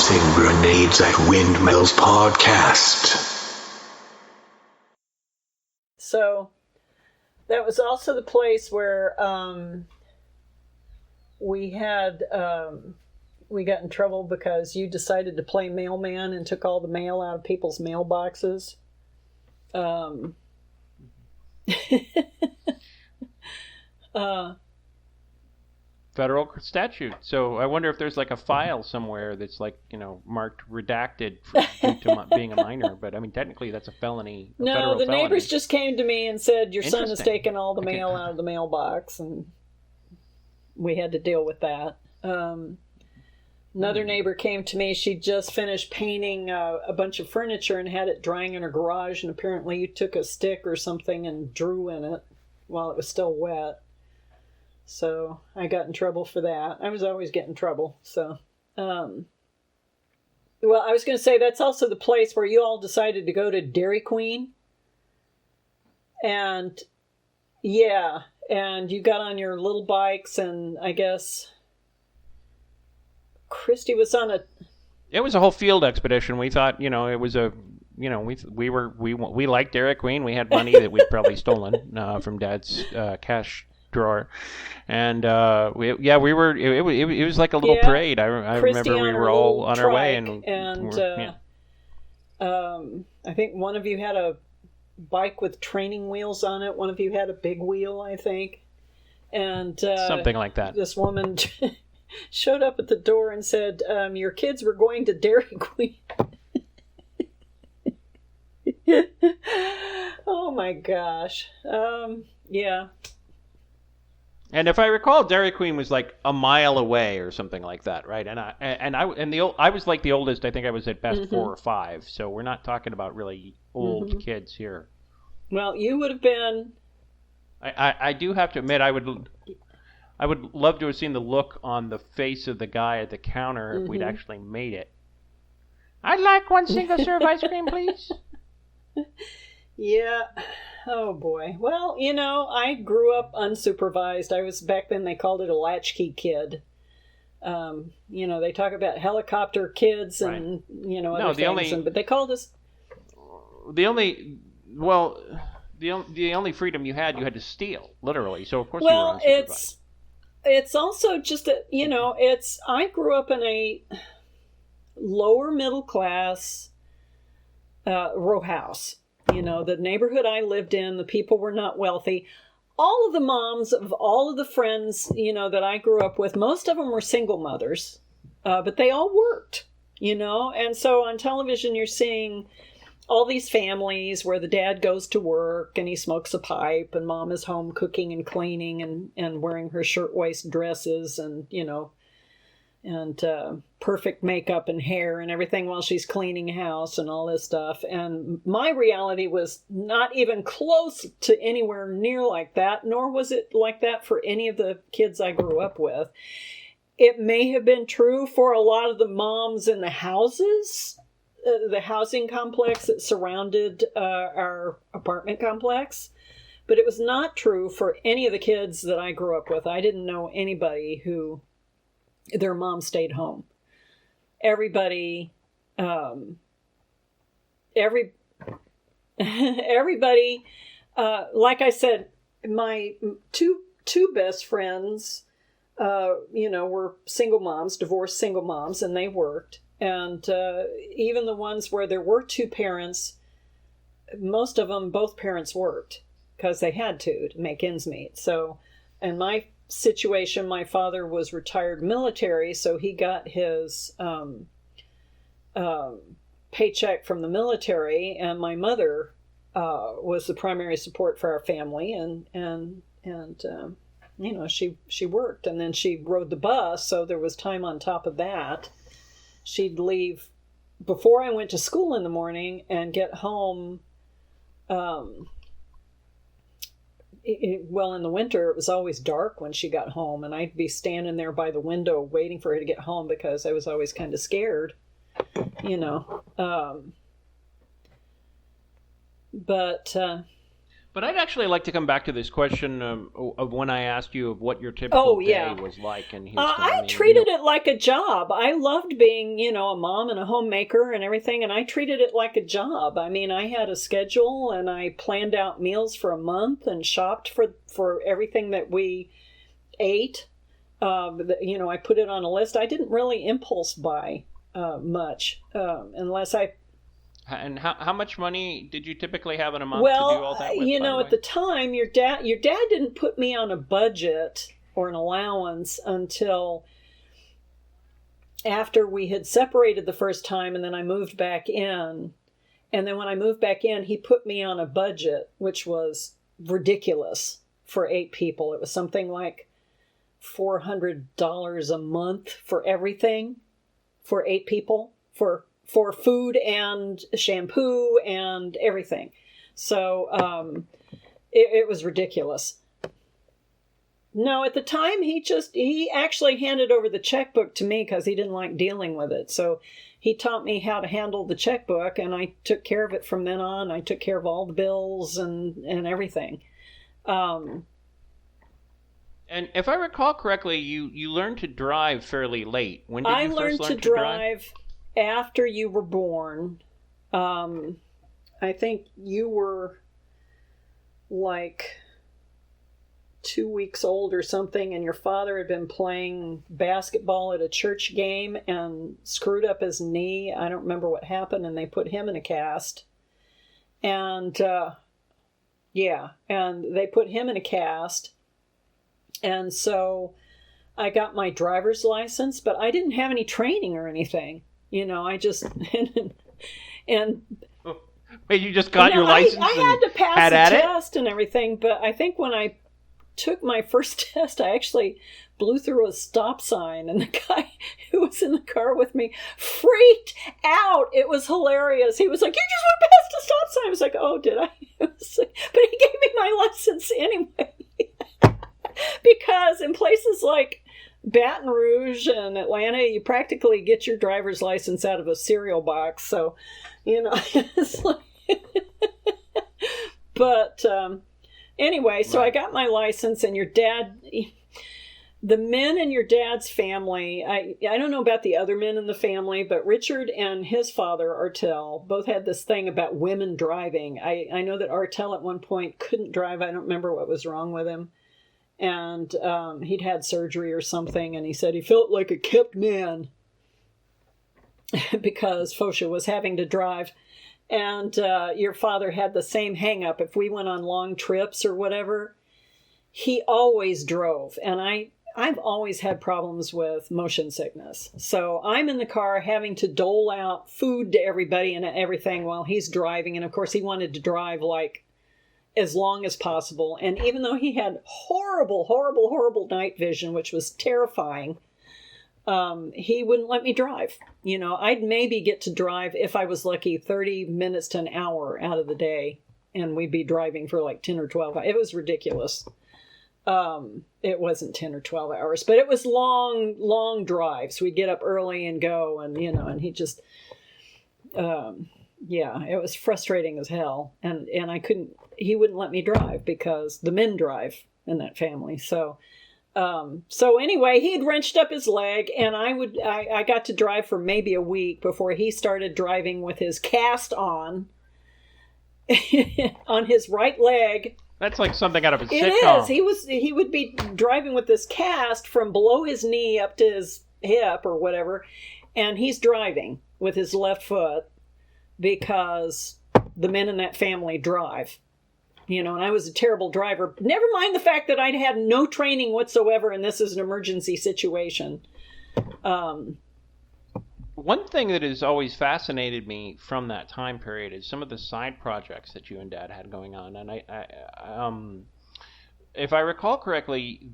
Tossing Grenades at Windmills podcast. So that was also the place where we got in trouble because you decided to play mailman and took all the mail out of people's mailboxes. Federal statute. So I wonder if there's like a file somewhere that's like, marked redacted due to being a minor. But I mean, technically that's a felony. No, the neighbors just came to me and said, your son has taken all the mail out of the mailbox. And we had to deal with that. Another neighbor came to me. She just finished painting a bunch of furniture and had it drying in her garage. And apparently you took a stick or something and drew in it while it was still wet. So I got in trouble for that. I was always getting in trouble. So, well, I was going to say that's also the place where you all decided to go to Dairy Queen. And yeah, and you got on your little bikes, and I guess Christy was on a... It was a whole field expedition. We thought, it was a, we liked Dairy Queen. We had money that we'd probably stolen from Dad's cash drawer, and we were. It was like a little parade. I remember we were all on our way, and I think one of you had a bike with training wheels on it. One of you had a big wheel, I think, and something like that. This woman showed up at the door and said, "Your kids were going to Dairy Queen." Oh my gosh! Yeah. And if I recall, Dairy Queen was like a mile away or something like that, right? I was like the oldest. I think I was at best 4 or 5. So we're not talking about really old kids here. Well, you would have been. I do have to admit, I would love to have seen the look on the face of the guy at the counter if we'd actually made it. I'd like 1 single serve ice cream, please. Yeah. Oh boy. Well, I grew up unsupervised. I was, back then they called it a latchkey kid. They talk about helicopter kids and, other things, but they called us... The only freedom you had to steal, literally. So of course you were unsupervised. It's also just that, I grew up in a lower middle class row house. The neighborhood I lived in, the people were not wealthy. All of the moms of all of the friends, that I grew up with, most of them were single mothers, but they all worked, and so on television you're seeing all these families where the dad goes to work and he smokes a pipe and mom is home cooking and cleaning and wearing her shirtwaist dresses and, and perfect makeup and hair and everything while she's cleaning house and all this stuff. And my reality was not even close to anywhere near like that, nor was it like that for any of the kids I grew up with. It may have been true for a lot of the moms in the houses, the housing complex that surrounded our apartment complex, but it was not true for any of the kids that I grew up with. I didn't know anybody who their mom stayed home. Everybody, everybody, like I said, my two best friends, were single moms, divorced single moms, and they worked. And even the ones where there were 2 parents, most of them, both parents worked because they had to make ends meet. So, in my situation, my father was retired military, so he got his paycheck from the military, and my mother was the primary support for our family, and she worked, and then she rode the bus, so there was time on top of that. She'd leave before I went to school in the morning and get home. In the winter, it was always dark when she got home, and I'd be standing there by the window waiting for her to get home because I was always kind of scared, But But I'd actually like to come back to this question of when I asked you of what your typical day was like in Houston. I treated it like a job. I loved being, a mom and a homemaker and everything, and I treated it like a job. I mean, I had a schedule, and I planned out meals for a month and shopped for everything that we ate. I put it on a list. I didn't really impulse buy much unless I... And how much money did you typically have in a month to do all that with? At the time, your dad didn't put me on a budget or an allowance until after we had separated the first time, and then I moved back in. And then when I moved back in, he put me on a budget, which was ridiculous for 8 people. It was something like $400 a month for everything for 8 people for food and shampoo and everything. So it was ridiculous. No, at the time, he actually handed over the checkbook to me because he didn't like dealing with it. So he taught me how to handle the checkbook, and I took care of it from then on. I took care of all the bills and everything. And if I recall correctly, you learned to drive fairly late. When did you first learn to drive? After you were born. I think you were like 2 weeks old or something, and your father had been playing basketball at a church game and screwed up his knee. I don't remember what happened, and they put him in a cast. And they put him in a cast. And so I got my driver's license, but I didn't have any training or anything. I just and wait, you just got your license? I had to pass the test and everything, but I think when I took my first test, I actually blew through a stop sign, and the guy who was in the car with me freaked out. It was hilarious. He was like, "You just went past a stop sign." I was like, "Oh, did I?" But he gave me my license anyway. Because in places like Baton Rouge and Atlanta, you practically get your driver's license out of a cereal box. So, it's like... But anyway, so I got my license, and your dad... The men in your dad's family, I don't know about the other men in the family, but Richard and his father, Artel, both had this thing about women driving. I know that Artel at one point couldn't drive. I don't remember what was wrong with him. And he'd had surgery or something, and he said he felt like a kept man because Fosha was having to drive. And your father had the same hang-up. If we went on long trips or whatever, he always drove. And I've always had problems with motion sickness. So I'm in the car having to dole out food to everybody and everything while he's driving. And, of course, he wanted to drive like as long as possible. And even though he had horrible night vision, which was terrifying, he wouldn't let me drive. I'd maybe get to drive, if I was lucky, 30 minutes to an hour out of the day. And we'd be driving for like 10 or 12 hours. It was ridiculous. It wasn't 10 or 12 hours, but it was long drives. We'd get up early and go, and, and he just, it was frustrating as hell. And he wouldn't let me drive because the men drive in that family. So anyway, he had wrenched up his leg, and I got to drive for maybe a week before he started driving with his cast on his right leg. That's like something out of a sitcom. It is. He would be driving with this cast from below his knee up to his hip or whatever, and he's driving with his left foot because the men in that family drive. And I was a terrible driver. Never mind the fact that I'd had no training whatsoever, and this is an emergency situation. One thing that has always fascinated me from that time period is some of the side projects that you and Dad had going on. And if I recall correctly,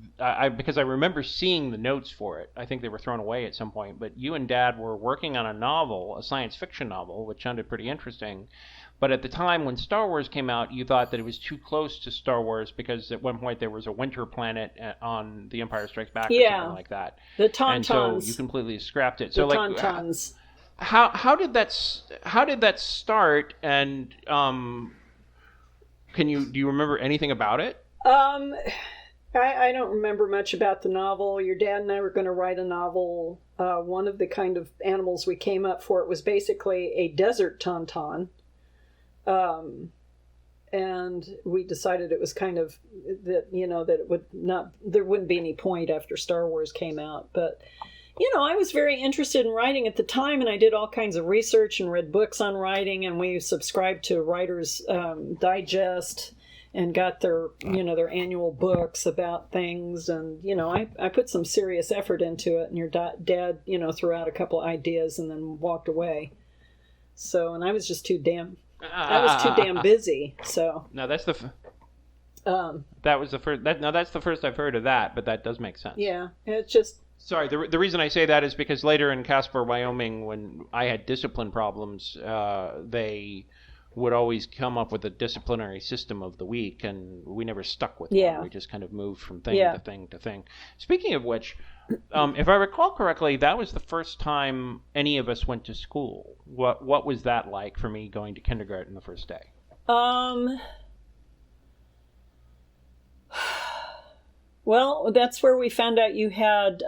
because I remember seeing the notes for it, I think they were thrown away at some point, but you and Dad were working on a novel, a science fiction novel, which sounded pretty interesting. But at the time when Star Wars came out, you thought that it was too close to Star Wars because at one point there was a winter planet on The Empire Strikes Back or something like that. The Tauntauns. And so you completely scrapped it. So the Tauntauns. How did that start? And do you remember anything about it? I don't remember much about the novel. Your dad and I were going to write a novel. One of the kind of animals we came up for, it was basically a desert tauntaun. And we decided it was kind of that, that it would not, there wouldn't be any point after Star Wars came out. But, I was very interested in writing at the time, and I did all kinds of research and read books on writing, and we subscribed to Writer's Digest and got their, their annual books about things. And, I put some serious effort into it, and your dad, threw out a couple of ideas and then walked away. So, and I was just too damn busy. So no, that's the that was the first. That's the first I've heard of that, but that does make sense. Yeah, it's just. Sorry, the reason I say that is because later in Casper, Wyoming, when I had discipline problems, they would always come up with a disciplinary system of the week, and we never stuck with one. We just kind of moved from thing to thing to thing. Speaking of which, if I recall correctly, that was the first time any of us went to school. What was that like for me going to kindergarten the first day? Well, that's where we found out you had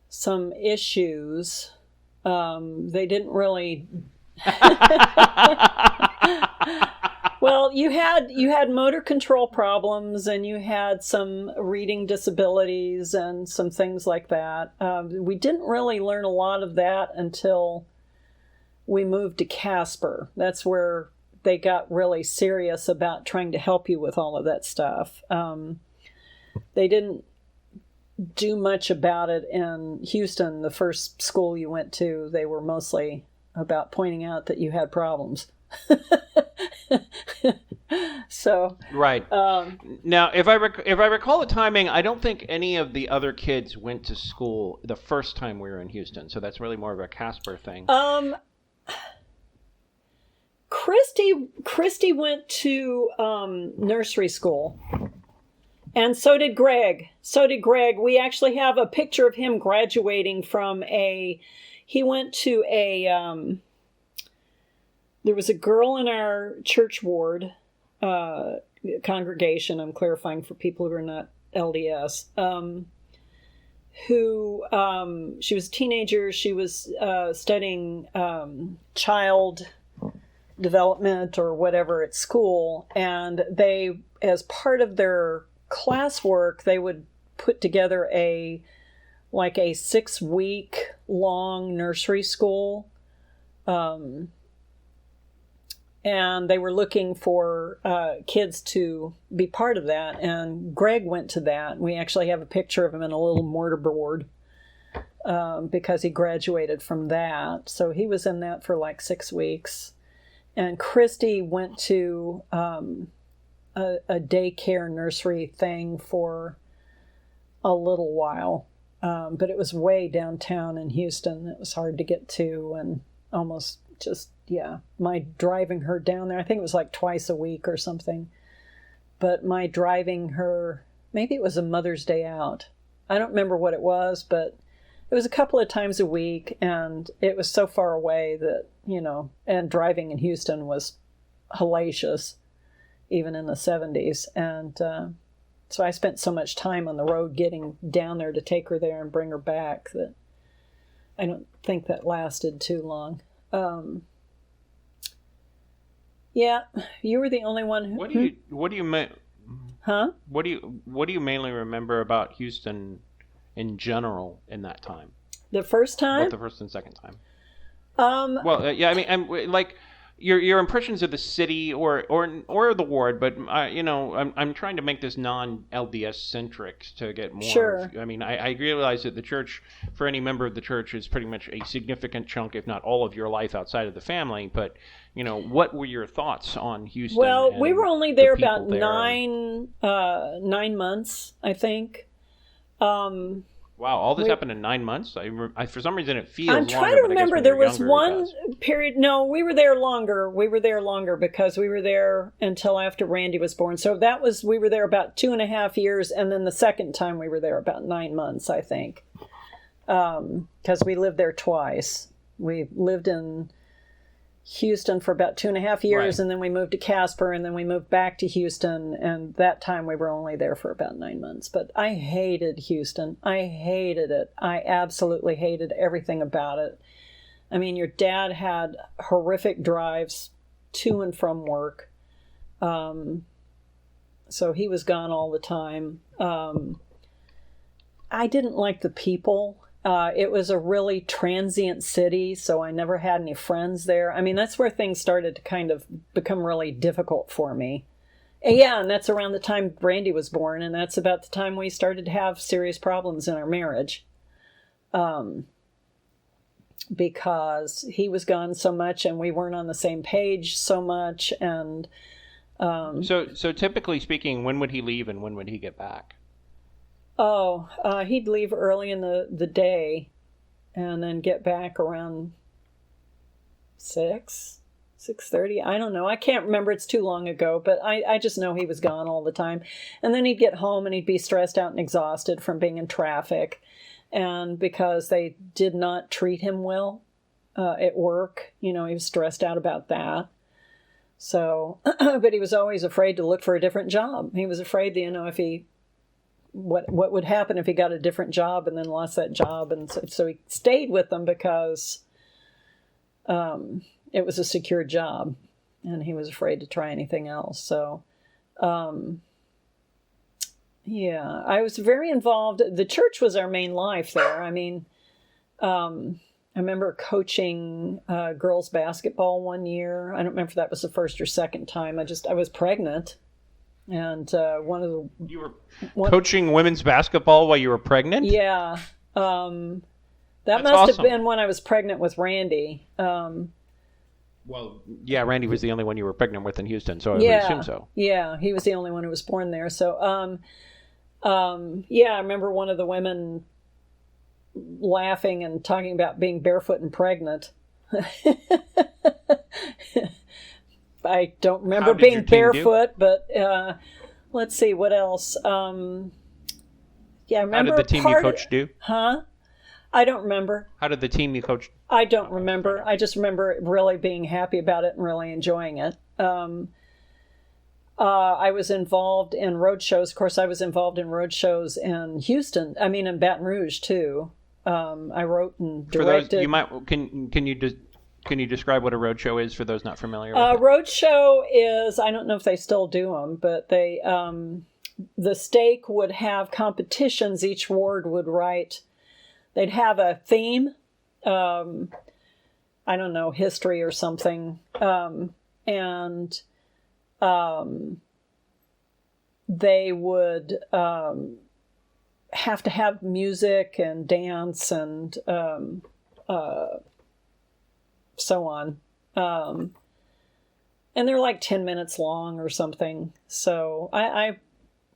some issues. They didn't really. Well, you had motor control problems, and you had some reading disabilities and some things like that. We didn't really learn a lot of that until we moved to Casper. That's where they got really serious about trying to help you with all of that stuff. They didn't do much about it in Houston, the first school you went to. They were mostly about pointing out that you had problems. So right. Now, if I recall the timing, I don't think any of the other kids went to school the first time we were in Houston. So that's really more of a Casper thing. Christy went to nursery school, and so did Greg. We actually have a picture of him graduating from he went to there was a girl in our church ward congregation, I'm clarifying for people who are not LDS, who she was a teenager. She was studying child development or whatever at school, and they, as part of their classwork, they would put together a 6-week long nursery school, and they were looking for kids to be part of that, and Greg went to that. We actually have a picture of him in a little mortarboard because he graduated from that, so he was in that for 6 weeks. And Christy went to a daycare nursery thing for a little while, but it was way downtown in Houston. It was hard to get to, and almost just, my driving her down there, I think it was twice a week or something. But my driving her, maybe it was a Mother's Day out. I don't remember what it was, but it was a couple of times a week, and it was so far away that, and driving in Houston was hellacious, even in the 70s. And so I spent so much time on the road getting down there to take her there and bring her back that I don't think that lasted too long. Yeah, you were the only one who... What do you mainly remember about Houston in general in that time? The first time? Both the first and second time. I'm your impressions of the city or the ward, but I'm trying to make this non-LDS centric to get more. Sure. I realize that the church, for any member of the church, is pretty much a significant chunk, if not all, of your life outside of the family. But what were your thoughts on Houston? Well, we were only there about 9 months, I think. Wow, all this happened in 9 months? I for some reason it feels longer. I'm trying to remember. There was one period. No, we were there longer. We were there longer because we were there until after Randy was born. So we were there about 2.5 years. And then the second time we were there about 9 months, I think. Because we lived there twice. We lived in Houston for about 2.5 years, Right. and then we moved to Casper, and then we moved back to Houston, and that time we were only there for about 9 months. But I hated Houston. I hated it. I absolutely hated everything about it. I mean, your dad had horrific drives to and from work. So he was gone all the time. I didn't like the people. It was a really transient city, so I never had any friends there. I mean, that's where things started to kind of become really difficult for me. And yeah, and that's around the time Randy was born, and that's about the time we started to have serious problems in our marriage. Because he was gone so much, and we weren't on the same page so much, and... So typically speaking, when would he leave and when would he get back? He'd leave early in the day and then get back around 6:30. I don't know. I can't remember. It's too long ago, but I just know he was gone all the time. And then he'd get home and he'd be stressed out and exhausted from being in traffic. And because they did not treat him well at work, he was stressed out about that. So, but he was always afraid to look for a different job. He was afraid that, if he... what would happen if he got a different job and then lost that job, and so he stayed with them because it was a secure job, and he was afraid to try anything else. So, yeah, I was very involved. The church was our main life there. I mean, I remember coaching girls basketball one year. I don't remember if that was the first or second time. I was pregnant. And you were coaching women's basketball while you were pregnant? Yeah, that That's must awesome. have been when I was pregnant with Randy. Well, yeah, Randy was the only one you were pregnant with in Houston, so I would assume so. Yeah, he was the only one who was born there. So, yeah, I remember one of the women laughing and talking about being barefoot and pregnant. I don't remember being barefoot, but let's see, what else? Yeah, I remember. How did the team you coached do? Huh? I don't remember. How did the team you coached? I don't remember. I just remember really being happy about it and really enjoying it. I was involved in road shows. Of course, I was involved in road shows in Houston. I mean, in Baton Rouge too. I wrote and directed. For those, you might can you describe what a road show is for those not familiar with it? Road show is, I don't know if they still do them, but they the stake would have competitions. Each ward would write. They'd have a theme. I don't know, history or something, and they would have to have music and dance and so on. And they're like 10 minutes long or something. So I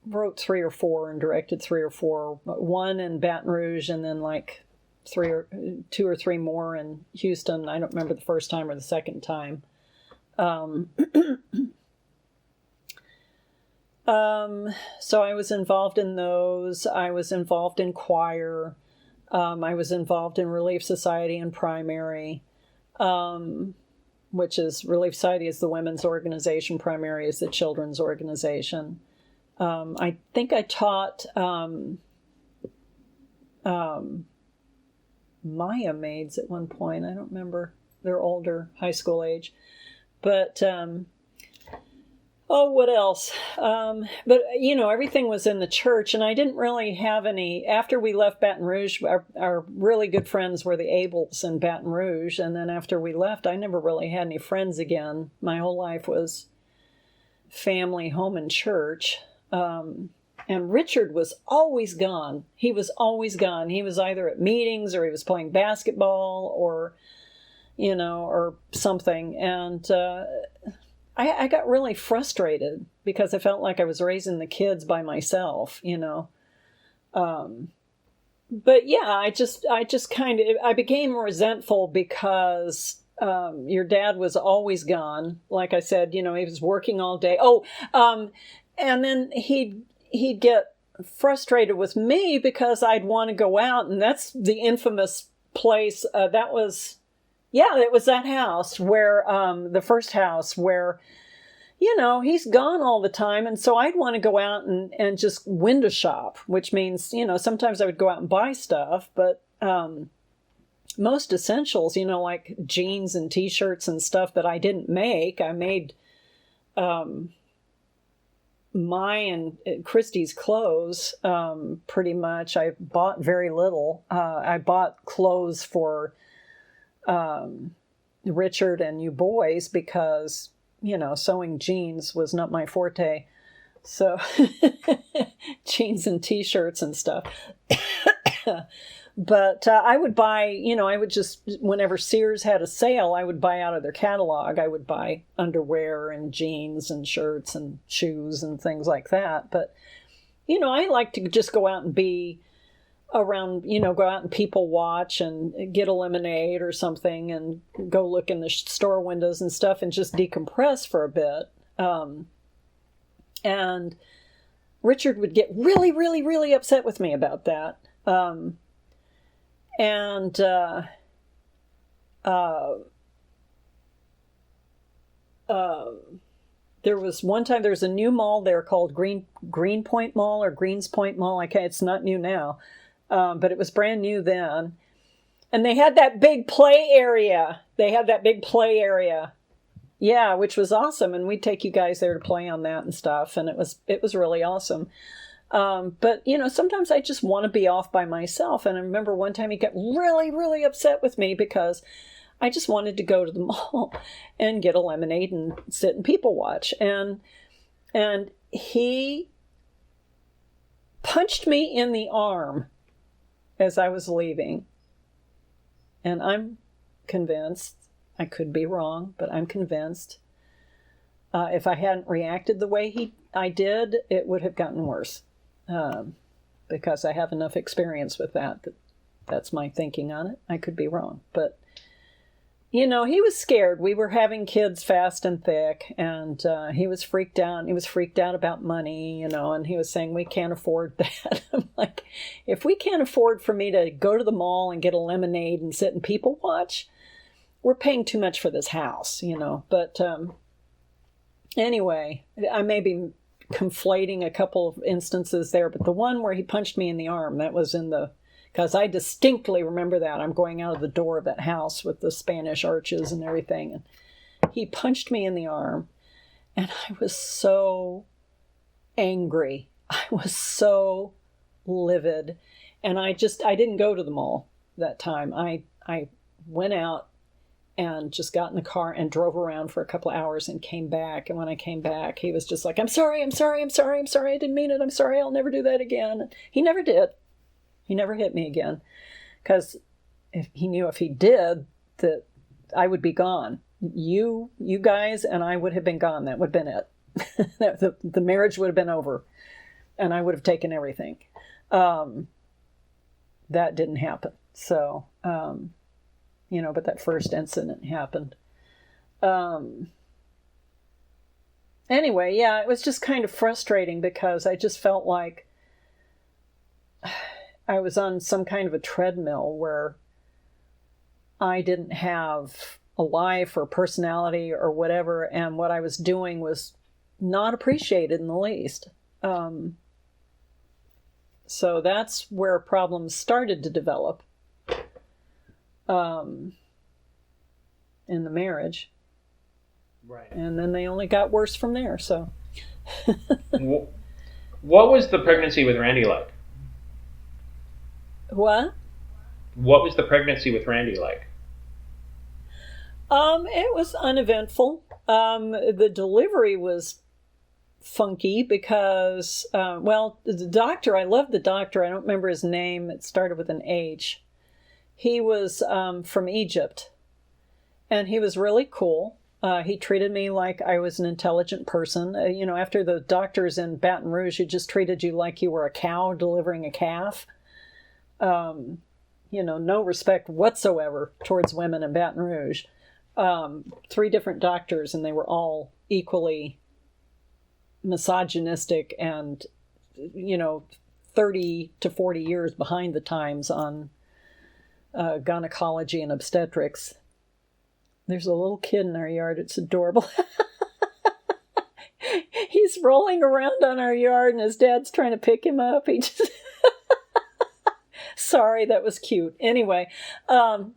wrote 3 or 4 and directed 3 or 4. One in Baton Rouge and then like 2 or 3 more in Houston. I don't remember the first time or the second time. So I was involved in those. I was involved in choir. I was involved in Relief Society and Primary, which is Relief Society is the women's organization. Primary is the children's organization. I think I taught Maya maids at one point. I don't remember. They're older, high school age. But, what else? But, everything was in the church, and I didn't really have any... After we left Baton Rouge, our really good friends were the Abels in Baton Rouge, and then after we left, I never really had any friends again. My whole life was family, home, and church. And Richard was always gone. He was always gone. He was either at meetings or he was playing basketball or, or something. And I got really frustrated because I felt like I was raising the kids by myself, But yeah, I just kind of, I became resentful because your dad was always gone. Like I said, he was working all day. And then he'd get frustrated with me because I'd want to go out, and that's the infamous place. That was Yeah, it was that house where, the first house where, he's gone all the time. And so I'd want to go out and just window shop, which means, sometimes I would go out and buy stuff, but most essentials, like jeans and t-shirts and stuff that I didn't make. I made my and Christy's clothes pretty much. I bought very little. I bought clothes for Richard and you boys because, sewing jeans was not my forte. So jeans and t-shirts and stuff. But I would buy, I would just, whenever Sears had a sale, I would buy out of their catalog. I would buy underwear and jeans and shirts and shoes and things like that. But, I like to just go out and be around, go out and people watch and get a lemonade or something and go look in the store windows and stuff and just decompress for a bit. And Richard would get really, really, really upset with me about that. There was one time, there was a new mall there called Greenpoint Mall or Greenspoint Mall. It's not new now, but it was brand new then. And they had that big play area. Yeah, which was awesome. And we'd take you guys there to play on that and stuff. And it was really awesome. But, sometimes I just want to be off by myself. And I remember one time he got really, really upset with me because I just wanted to go to the mall and get a lemonade and sit and people watch. And he punched me in the arm as I was leaving. And I'm convinced, I could be wrong, but I'm convinced if I hadn't reacted the way I did, it would have gotten worse. Because I have enough experience with that's my thinking on it. I could be wrong, but he was scared. We were having kids fast and thick, and he was freaked out. He was freaked out about money, and he was saying, we can't afford that. I'm like, if we can't afford for me to go to the mall and get a lemonade and sit and people watch, we're paying too much for this house, But anyway, I may be conflating a couple of instances there, but the one where he punched me in the arm, that was because I distinctly remember that. I'm going out of the door of that house with the Spanish arches and everything, and he punched me in the arm, and I was so angry. I was so livid, and I didn't go to the mall that time. I went out and just got in the car and drove around for a couple of hours and came back. And when I came back, he was just like, I'm sorry. I didn't mean it. I'm sorry. I'll never do that again. He never did. He never hit me again. Because he knew if he did, that I would be gone. You guys and I would have been gone. That would have been it. The marriage would have been over. And I would have taken everything. That didn't happen. So, but that first incident happened. Anyway, yeah, it was just kind of frustrating because I just felt like I was on some kind of a treadmill where I didn't have a life or personality or whatever, and what I was doing was not appreciated in the least. So that's where problems started to develop. In the marriage. Right. And then they only got worse from there, so. What was the pregnancy with Randy like? What? What was the pregnancy with Randy like? It was uneventful. The delivery was funky because, the doctor, I loved the doctor. I don't remember his name. It started with an H. He was from Egypt, and he was really cool. He treated me like I was an intelligent person. After the doctors in Baton Rouge who just treated you like you were a cow delivering a calf. No respect whatsoever towards women in Baton Rouge. 3 different doctors, and they were all equally misogynistic and, 30 to 40 years behind the times on gynecology and obstetrics. There's a little kid in our yard. It's adorable. He's rolling around on our yard, and his dad's trying to pick him up. He just... Sorry, that was cute. Anyway, so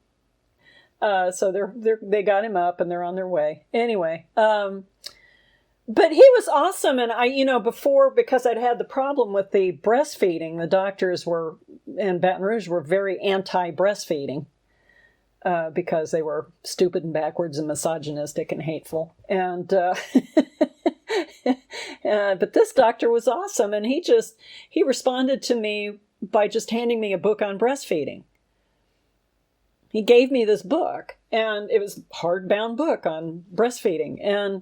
they got him up, and they're on their way. Anyway, but he was awesome, and before, because I'd had the problem with the breastfeeding, the doctors in Baton Rouge were very anti-breastfeeding. Because they were stupid and backwards and misogynistic and hateful. And but this doctor was awesome, and he responded to me by just handing me a book on breastfeeding. He gave me this book, and it was a hardbound book on breastfeeding, and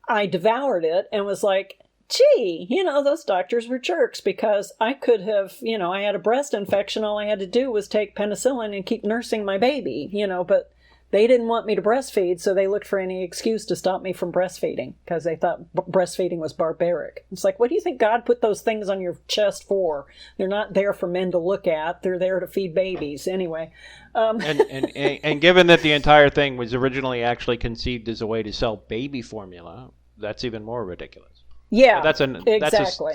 I devoured it and was like, gee, those doctors were jerks, because I could have, I had a breast infection. All I had to do was take penicillin and keep nursing my baby, but they didn't want me to breastfeed. So they looked for any excuse to stop me from breastfeeding, because they thought breastfeeding was barbaric. It's like, what do you think God put those things on your chest for? They're not there for men to look at. They're there to feed babies. Anyway. And given that the entire thing was originally actually conceived as a way to sell baby formula, that's even more ridiculous. Yeah, exactly.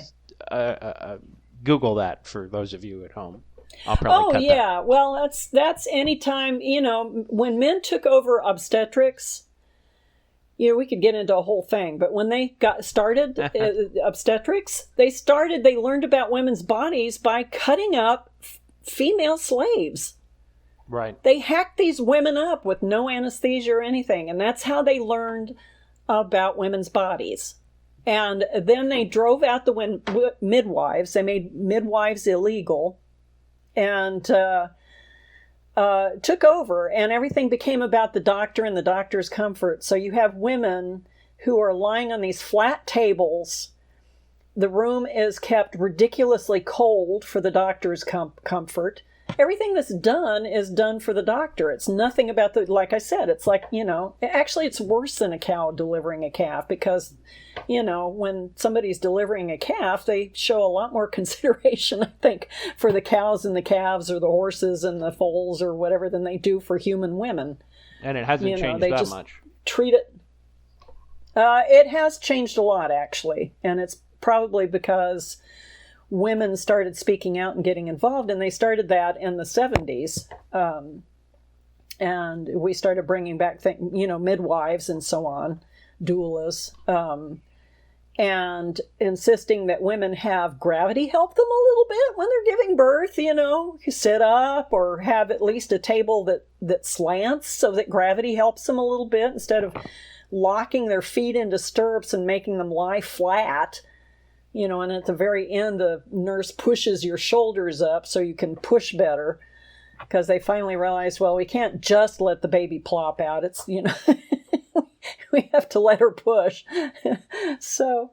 Google that for those of you at home. I'll probably cut yeah. that. Well, that's anytime, when men took over obstetrics, we could get into a whole thing, but when they got started obstetrics, they learned about women's bodies by cutting up female slaves. Right. They hacked these women up with no anesthesia or anything, and that's how they learned about women's bodies. And then they drove out the midwives. They made midwives illegal, and took over. And everything became about the doctor and the doctor's comfort. So you have women who are lying on these flat tables. The room is kept ridiculously cold for the doctor's comfort. Everything that's done is done for the doctor. It's nothing about like I said, it's like, actually it's worse than a cow delivering a calf, because, when somebody's delivering a calf, they show a lot more consideration, I think, for the cows and the calves, or the horses and the foals or whatever, than they do for human women. And it hasn't changed they that just much. Treat it. It has changed a lot, actually. And it's probably because women started speaking out and getting involved, and they started that in the 70s. And we started bringing back, midwives and so on, doulas, and insisting that women have gravity help them a little bit when they're giving birth, you sit up, or have at least a table that slants so that gravity helps them a little bit, instead of locking their feet into stirrups and making them lie flat. And at the very end, the nurse pushes your shoulders up so you can push better, because they finally realized, well, we can't just let the baby plop out. It's, we have to let her push. So,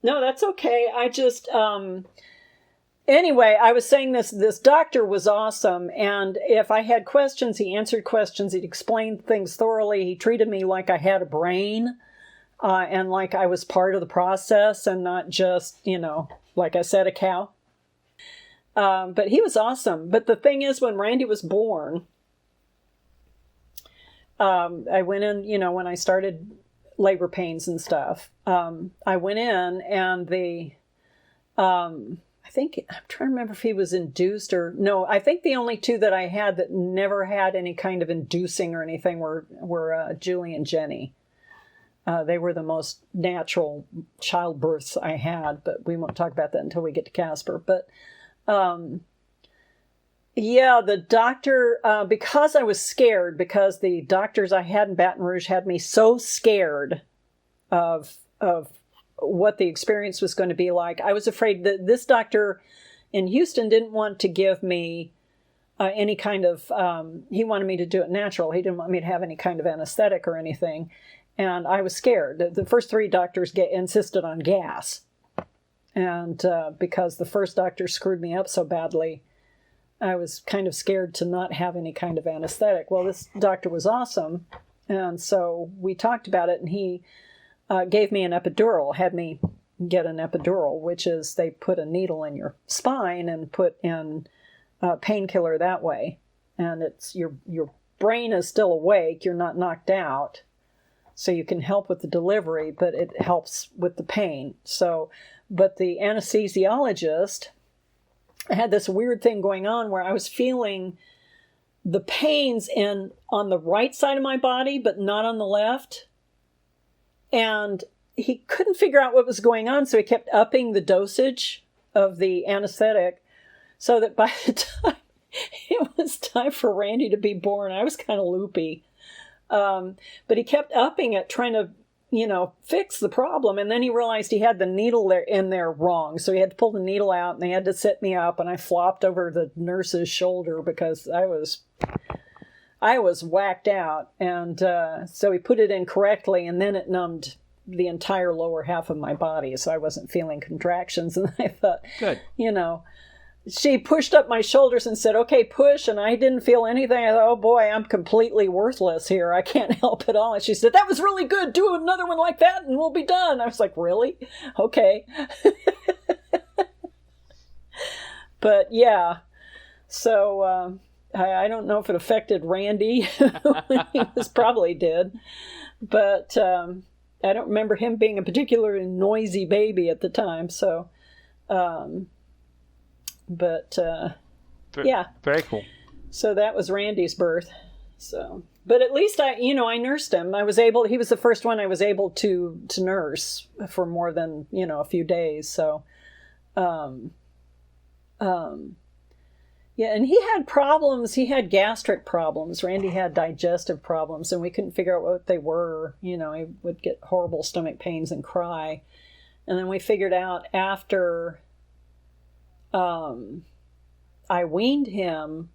no, that's okay. I just, anyway, I was saying this doctor was awesome. And if I had questions, he answered questions. He'd explained things thoroughly. He treated me like I had a brain. And like I was part of the process, and not just, like I said, a cow. But he was awesome. But the thing is, when Randy was born, I went in, when I started labor pains and stuff, I went in, and I think, I'm trying to remember if he was induced or no. I think the only two that I had that never had any kind of inducing or anything were Julie and Jenny. They were the most natural childbirths I had, but we won't talk about that until we get to Casper. But the doctor, because I was scared, because the doctors I had in Baton Rouge had me so scared of what the experience was going to be like. I was afraid that this doctor in Houston didn't want to give me any kind of, he wanted me to do it natural. He didn't want me to have any kind of anesthetic or anything. And I was scared. The first three doctors insisted on gas. And because the first doctor screwed me up so badly, I was kind of scared to not have any kind of anesthetic. Well, this doctor was awesome. And so we talked about it, and he gave me an epidural, had me get an epidural, which is they put a needle in your spine and put in painkiller that way. And it's you're brain is still awake. You're not knocked out. So you can help with the delivery, but it helps with the pain. So, but the anesthesiologist had this weird thing going on where I was feeling the pains on the right side of my body, but not on the left. And he couldn't figure out what was going on, so he kept upping the dosage of the anesthetic so that by the time it was time for Randy to be born, I was kind of loopy. But he kept upping it, trying to, fix the problem. And then he realized he had the needle in there wrong. So he had to pull the needle out, and they had to sit me up, and I flopped over the nurse's shoulder because I was whacked out. And so he put it in correctly, and then it numbed the entire lower half of my body, so I wasn't feeling contractions. And I thought, good. She pushed up my shoulders and said, okay, push. And I didn't feel anything. I thought, oh boy, I'm completely worthless here. I can't help at all. And she said, that was really good. Do another one like that and we'll be done. I was like, really? Okay. But yeah. So I don't know if it affected Randy. He probably did. But I don't remember him being a particularly noisy baby at the time. So... yeah. Very cool. So that was Randy's birth. So, but at least I nursed him. He was the first one I was able to nurse for more than, a few days. So, yeah, and he had problems. He had gastric problems. Randy had digestive problems, and we couldn't figure out what they were. He would get horrible stomach pains and cry. And then we figured out after I weaned him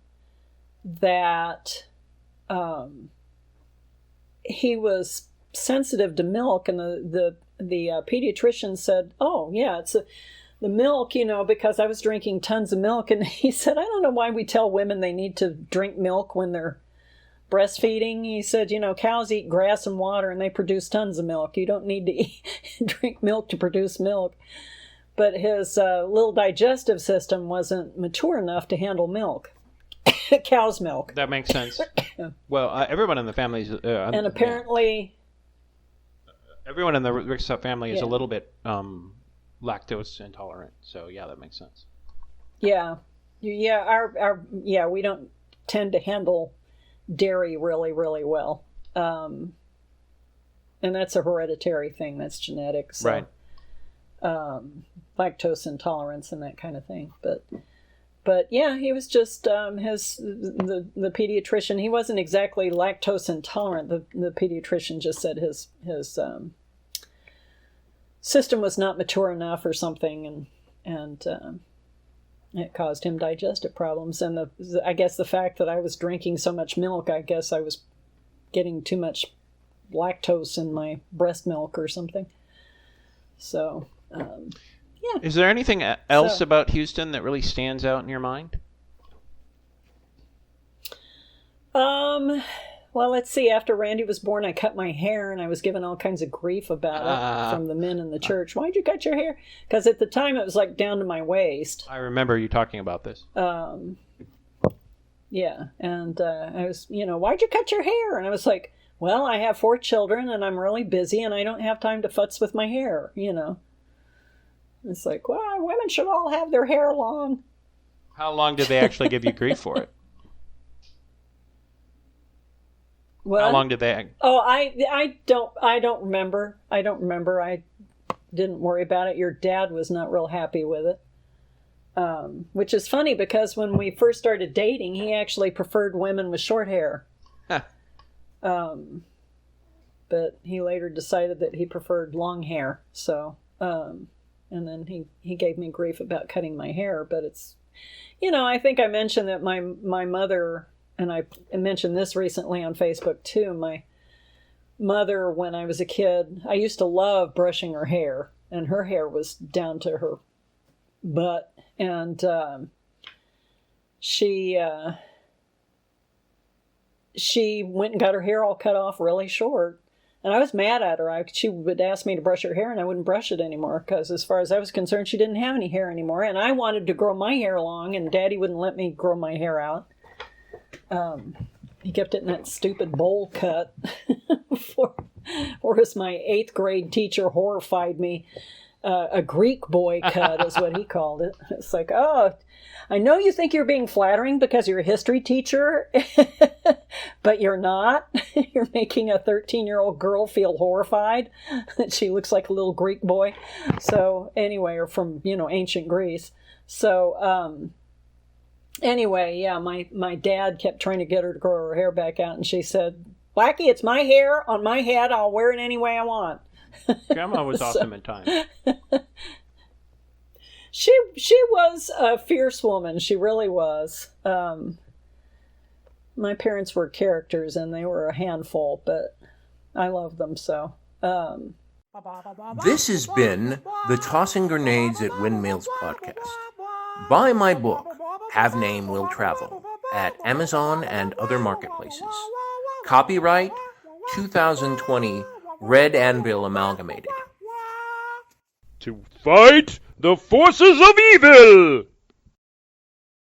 that he was sensitive to milk, and the pediatrician said, oh yeah, it's the milk, because I was drinking tons of milk. And he said, I don't know why we tell women they need to drink milk when they're breastfeeding. He said, cows eat grass and water and they produce tons of milk. You don't need to drink milk to produce milk. But his little digestive system wasn't mature enough to handle milk, cow's milk. That makes sense. Well, everyone in the family is... and apparently... everyone in the Rickstuff family is a little bit lactose intolerant. So, yeah, that makes sense. Yeah. Yeah, we don't tend to handle dairy really, really well. And that's a hereditary thing. That's genetic. So. Right. Lactose intolerance and that kind of thing, but yeah, he was just the pediatrician. He wasn't exactly lactose intolerant. The pediatrician just said his system was not mature enough or something, and it caused him digestive problems. And I guess the fact that I was drinking so much milk, I guess I was getting too much lactose in my breast milk or something. So. Yeah. Is there anything else about Houston that really stands out in your mind? Well, let's see. After Randy was born, I cut my hair, and I was given all kinds of grief about it from the men in the church. Why'd you cut your hair? Because at the time, it was like down to my waist. I remember you talking about this. Yeah, and I was, why'd you cut your hair? And I was like, well, I have 4 children, and I'm really busy, and I don't have time to futz with my hair, It's like, well, women should all have their hair long. How long did they actually give you grief for it? What? How long did they? Oh, I don't remember. I didn't worry about it. Your dad was not real happy with it. Which is funny because when we first started dating, he actually preferred women with short hair. Huh. But he later decided that he preferred long hair. So, and then he gave me grief about cutting my hair. But it's, I think I mentioned that my mother, and I mentioned this recently on Facebook too, my mother, when I was a kid, I used to love brushing her hair, and her hair was down to her butt. And she went and got her hair all cut off really short. And I was mad at her. She would ask me to brush her hair, and I wouldn't brush it anymore because as far as I was concerned, she didn't have any hair anymore. And I wanted to grow my hair long, and Daddy wouldn't let me grow my hair out. He kept getting that stupid bowl cut. Or as my 8th grade teacher horrified me, a Greek boy cut is what he called it. It's like, oh, I know you think you're being flattering because you're a history teacher, but you're not. You're making a 13-year-old girl feel horrified that she looks like a little Greek boy. So anyway, or from, ancient Greece. So anyway, yeah, my dad kept trying to get her to grow her hair back out, and she said, Blackie, it's my hair on my head. I'll wear it any way I want. Grandma was awesome at times. She was a fierce woman. She really was. My parents were characters, and they were a handful, but I love them so. This has been the Tossing Grenades at Windmills podcast. Buy my book, Have Name Will Travel, at Amazon and other marketplaces. Copyright 2020 Red Anvil Amalgamated. To fight the forces of evil!